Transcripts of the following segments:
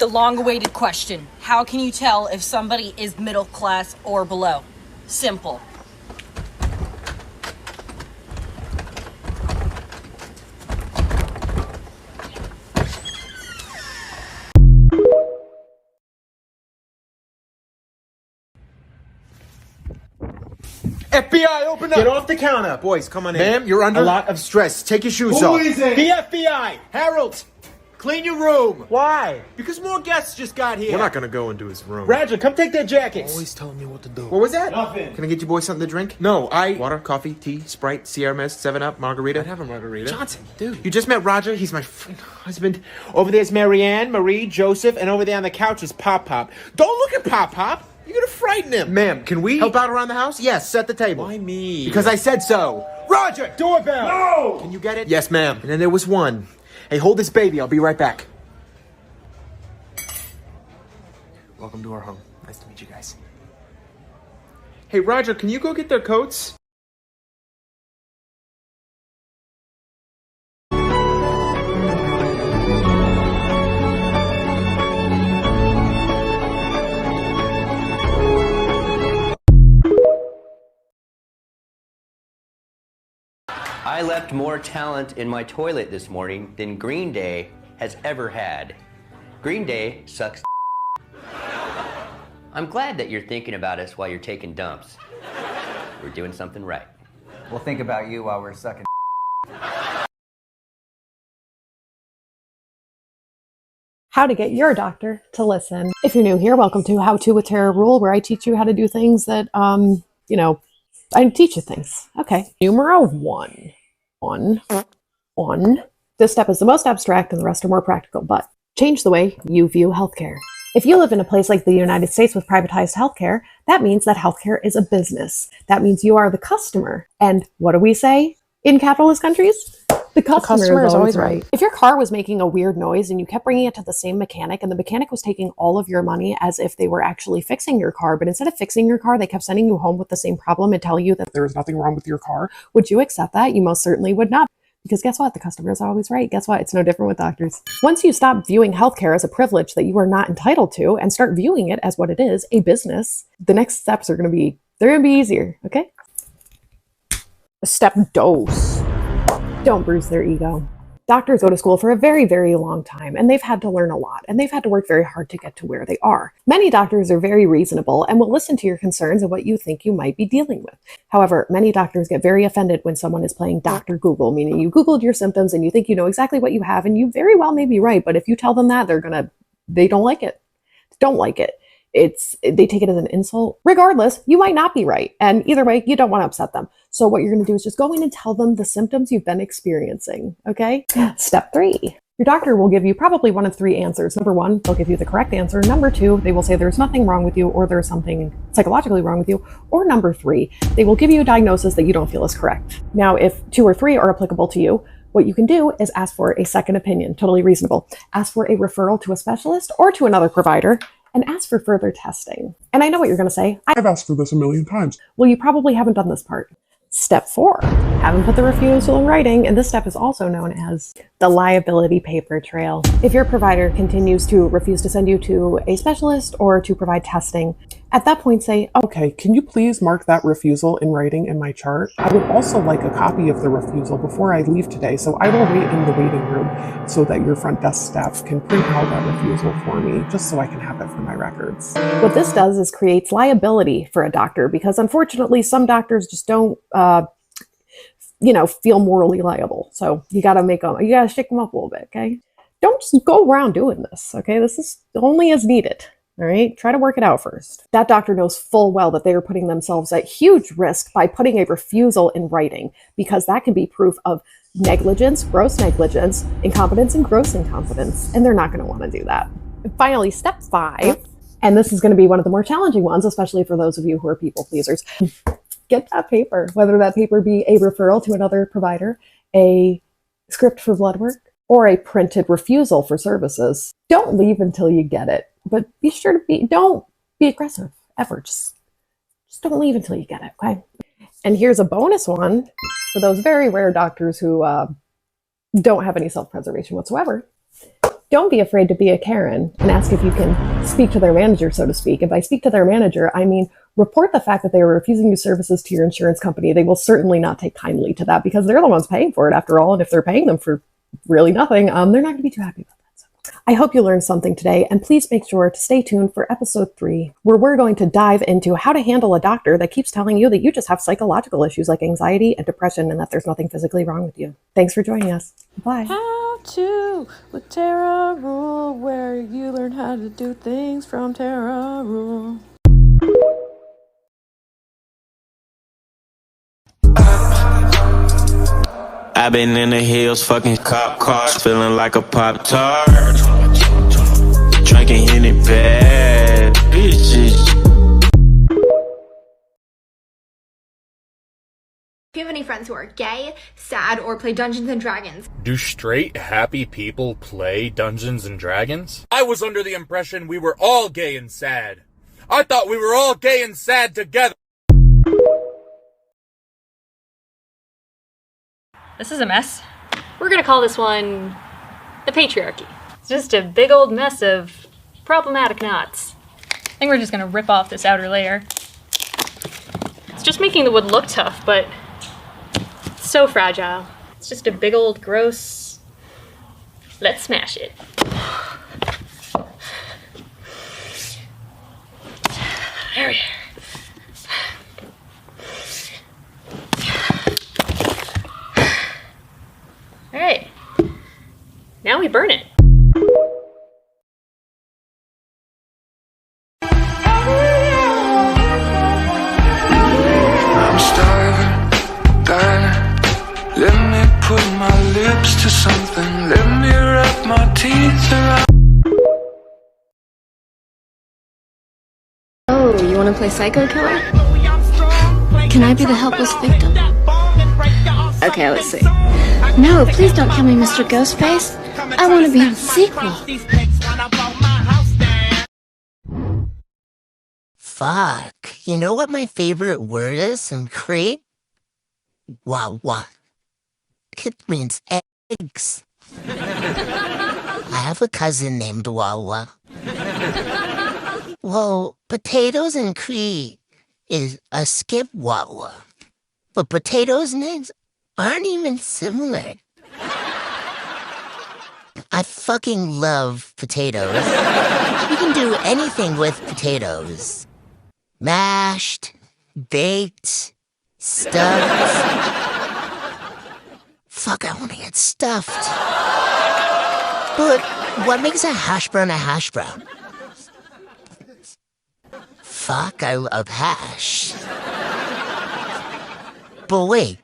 The long-awaited question. How can you tell if somebody is middle class or below? Simple. FBI, open up! Get off the counter. Boys, come on in. Ma'am, you're under a lot of stress. Take your shoes Who off. is it? The FBI! Harold! Clean your room! Why? Because more guests just got here. We're not gonna go into his room. Roger, come take their jackets. Always telling me what to do. What was that? Nothing. Can I get you boys something to drink? No, Water, coffee, tea, Sprite, Sierra Mist, 7-Up, margarita. I'd have a margarita. Johnson, Dude. you just met Roger. He's my husband. Over there's Marianne, Marie, Joseph, and over there on the couch is Pop Pop. Don't look at Pop Pop. You're gonna frighten him. Ma'am, can we Help out around the house? Yes, set the table. Why me? Because I said so. Roger, doorbell. No! Can you get it? Yes, ma'am. And then there was one. Hey, hold this baby. I'll be right back. Welcome to our home. Nice to meet you guys. Hey, Roger, can you go get their coats? I left more talent in my toilet this morning than Green Day has ever had. Green Day sucks. I'm glad that you're thinking about us while you're taking dumps. We're doing something right. We'll think about you while we're sucking. How to get your doctor to listen. If you're new here, welcome to How To with Tara Rule, where I teach you how to do things that, I teach you things. Okay. Numero one. This step is the most abstract and the rest are more practical, but change the way you view healthcare. If you live in a place like the United States with privatized healthcare, that means that healthcare is a business. That means you are the customer. And what do we say in capitalist countries? The customer is always right. If your car was making a weird noise and you kept bringing it to the same mechanic and the mechanic was taking all of your money as if they were actually fixing your car, but instead of fixing your car, they kept sending you home with the same problem and telling you that there was nothing wrong with your car, would you accept that? You most certainly would not. Because guess what? The customer is always right. Guess what? It's no different with doctors. Once you stop viewing healthcare as a privilege that you are not entitled to and start viewing it as what it is, a business, the next steps are going to be easier, okay? Step dose. Don't bruise their ego. Doctors go to school for a very, very long time, and they've had to learn a lot, and they've had to work very hard to get to where they are. Many doctors are very reasonable and will listen to your concerns and what you think you might be dealing with. However, many doctors get very offended when someone is playing Dr. Google, meaning you Googled your symptoms and you think you know exactly what you have, and you very well may be right, but if you tell them that, they don't like it. Don't like it. They take it as an insult. Regardless, you might not be right. And either way, you don't want to upset them. So what you're going to do is just go in and tell them the symptoms you've been experiencing. Okay. Step 3. Your doctor will give you probably one of 3 answers. Number 1, they'll give you the correct answer. Number 2, they will say there's nothing wrong with you or there's something psychologically wrong with you. Or number 3, they will give you a diagnosis that you don't feel is correct. Now, if 2 or 3 are applicable to you, what you can do is ask for a second opinion. Totally reasonable. Ask for a referral to a specialist or to another provider, and ask for further testing. And I know what you're going to say. I've asked for this a million times. Well, you probably haven't done this part. Step 4, haven't put the refusal in writing, and this step is also known as the liability paper trail. If your provider continues to refuse to send you to a specialist or to provide testing, at that point say, Okay, can you please mark that refusal in writing in my chart? I would also like a copy of the refusal before I leave today, so I will wait in the waiting room so that your front desk staff can print out that refusal for me, just so I can have it for my records. What this does is creates liability for a doctor, because unfortunately some doctors just don't feel morally liable. So you got to shake them up a little bit. Okay. Don't just go around doing this. Okay. This is only as needed. All right. Try to work it out first. That doctor knows full well that they are putting themselves at huge risk by putting a refusal in writing, because that can be proof of negligence, gross negligence, incompetence, and gross incompetence. And they're not going to want to do that. And finally, step 5, and this is going to be one of the more challenging ones, especially for those of you who are people pleasers. Get that paper, whether that paper be a referral to another provider, a script for blood work, or a printed refusal for services. Don't leave until you get it, but be sure to don't be aggressive ever. Just don't leave until you get it, okay? And here's a bonus one for those very rare doctors who don't have any self-preservation whatsoever. Don't be afraid to be a Karen and ask if you can speak to their manager, so to speak. And by speak to their manager, I mean report the fact that they were refusing you services to your insurance company. They will certainly not take kindly to that because they're the ones paying for it after all. And if they're paying them for really nothing, they're not going to be too happy about that. I hope you learned something today, and please make sure to stay tuned for episode 3, where we're going to dive into how to handle a doctor that keeps telling you that you just have psychological issues like anxiety and depression and that there's nothing physically wrong with you. Thanks for joining us. Bye. How to with Tara Rule, where you learn how to do things from Tara Rule. I've been in the hills, fucking cop cars, feeling like a Pop-Tart. Drinking Henny bad bitches. Do you have any friends who are gay, sad, or play Dungeons and Dragons? Do straight, happy people play Dungeons and Dragons? I was under the impression we were all gay and sad. I thought we were all gay and sad together. This is a mess. We're gonna call this one the patriarchy. It's just a big old mess of problematic knots. I think we're just gonna rip off this outer layer. It's just making the wood look tough, but it's so fragile. It's just a big old gross... Let's smash it. There we are. All right, now we burn it. I'm starving, darling. Let me put my lips to something. Let me wrap my teeth around. Oh, you want to play Psycho Killer? Can I be the helpless victim? Okay, let's see. No, please don't kill me, Mr. Ghostface. I want to be in the sequel. Fuck. You know what my favorite word is in Crete? Wawa. It means eggs. I have a cousin named Wawa. Well, potatoes in Crete is a 𝗧𝗶𝗸𝗧. But potatoes and eggs aren't even similar. I fucking love potatoes. You can do anything with potatoes. Mashed, baked, stuffed. Fuck, I want to get stuffed. But what makes a hash brown a hash brown? Fuck, I love hash. But wait,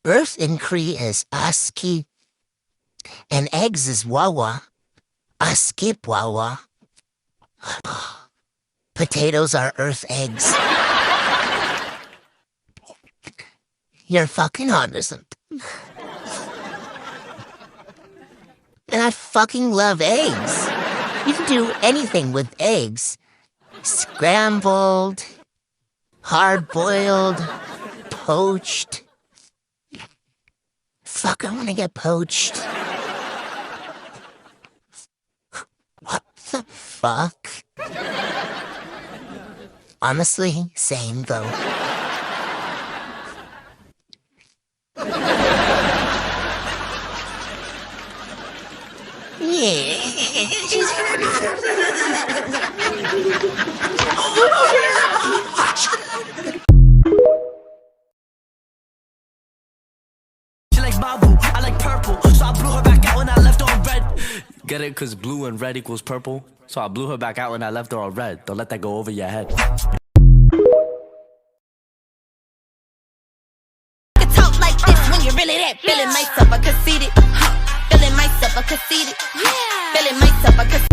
Earth in Cree is 𝗧𝗶𝗂𝘀, and eggs is 𝗧𝗂, 𝗧𝗶𝗂𝗧. Potatoes are Earth eggs. You're fucking onto something. And I fucking love eggs. You can do anything with eggs. Scrambled, hard-boiled, poached. Fuck, I want to get poached. What the fuck? Honestly, same though. She likes Babu, I like purple, so I blew her back out when I left her on red. Get it? Cause blue and red equals purple. So I blew her back out when I left her on red. Don't let that go over your head. Talk like this when you're really that. Feeling myself, I conceited. Feeling myself, I conceited. Feeling myself, I conceited.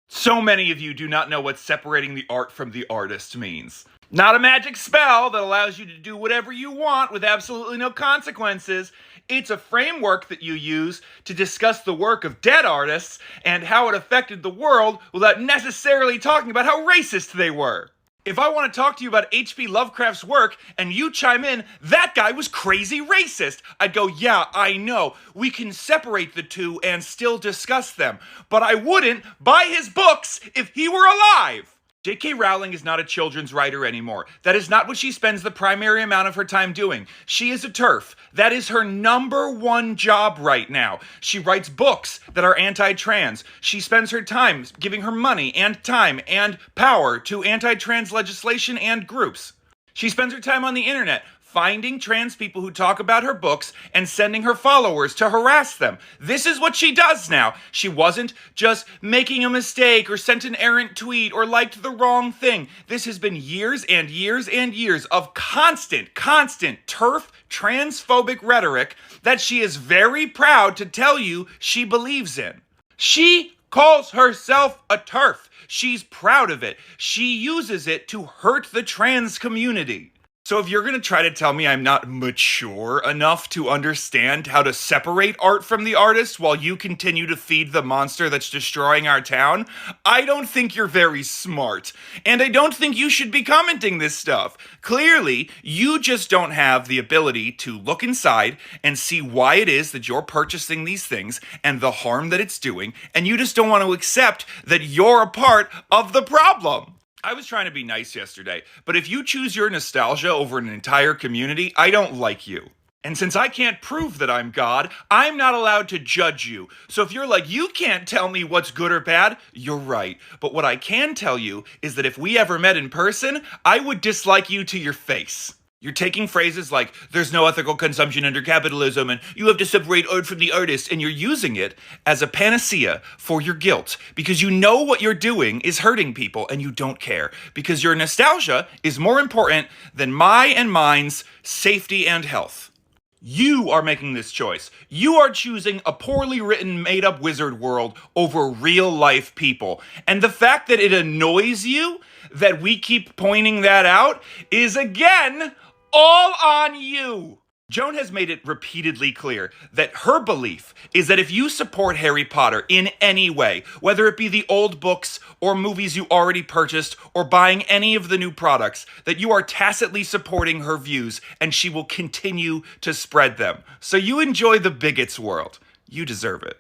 So many of you do not know what separating the art from the artist means. Not a magic spell that allows you to do whatever you want with absolutely no consequences. It's a framework that you use to discuss the work of dead artists and how it affected the world without necessarily talking about how racist they were. If I want to talk to you about H.P. Lovecraft's work and you chime in, that guy was crazy racist, I'd go, yeah, I know. We can separate the two and still discuss them. But I wouldn't buy his books if he were alive. J.K. Rowling is not a children's writer anymore. That is not what she spends the primary amount of her time doing. She is a TERF. That is her #1 job right now. She writes books that are anti-trans. She spends her time giving her money and time and power to anti-trans legislation and groups. She spends her time on the internet finding trans people who talk about her books and sending her followers to harass them. This is what she does now. She wasn't just making a mistake or sent an errant tweet or liked the wrong thing. This has been years and years and years of constant TERF transphobic rhetoric that she is very proud to tell you she believes in. She calls herself a TERF. She's proud of it. She uses it to hurt the trans community. So if you're going to try to tell me I'm not mature enough to understand how to separate art from the artist while you continue to feed the monster that's destroying our town, I don't think you're very smart. And I don't think you should be commenting this stuff. Clearly, you just don't have the ability to look inside and see why it is that you're purchasing these things and the harm that it's doing, and you just don't want to accept that you're a part of the problem. I was trying to be nice yesterday, but if you choose your nostalgia over an entire community, I don't like you. And since I can't prove that I'm God, I'm not allowed to judge you. So if you're like, you can't tell me what's good or bad, you're right. But what I can tell you is that if we ever met in person, I would dislike you to your face. You're taking phrases like, there's no ethical consumption under capitalism, and you have to separate art from the artist, and you're using it as a panacea for your guilt, because you know what you're doing is hurting people, and you don't care, because your nostalgia is more important than my and mine's safety and health. You are making this choice. You are choosing a poorly written, made-up wizard world over real-life people. And the fact that it annoys you that we keep pointing that out is, again, all on you. Joan has made it repeatedly clear that her belief is that if you support Harry Potter in any way, whether it be the old books or movies you already purchased or buying any of the new products, that you are tacitly supporting her views and she will continue to spread them. So you enjoy the bigot's world. You deserve it.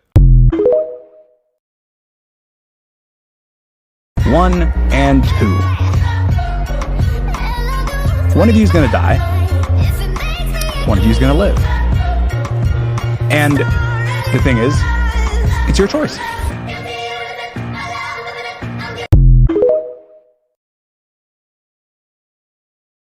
1 and 2. One of you is going to die. One of you is going to live. And the thing is, it's your choice.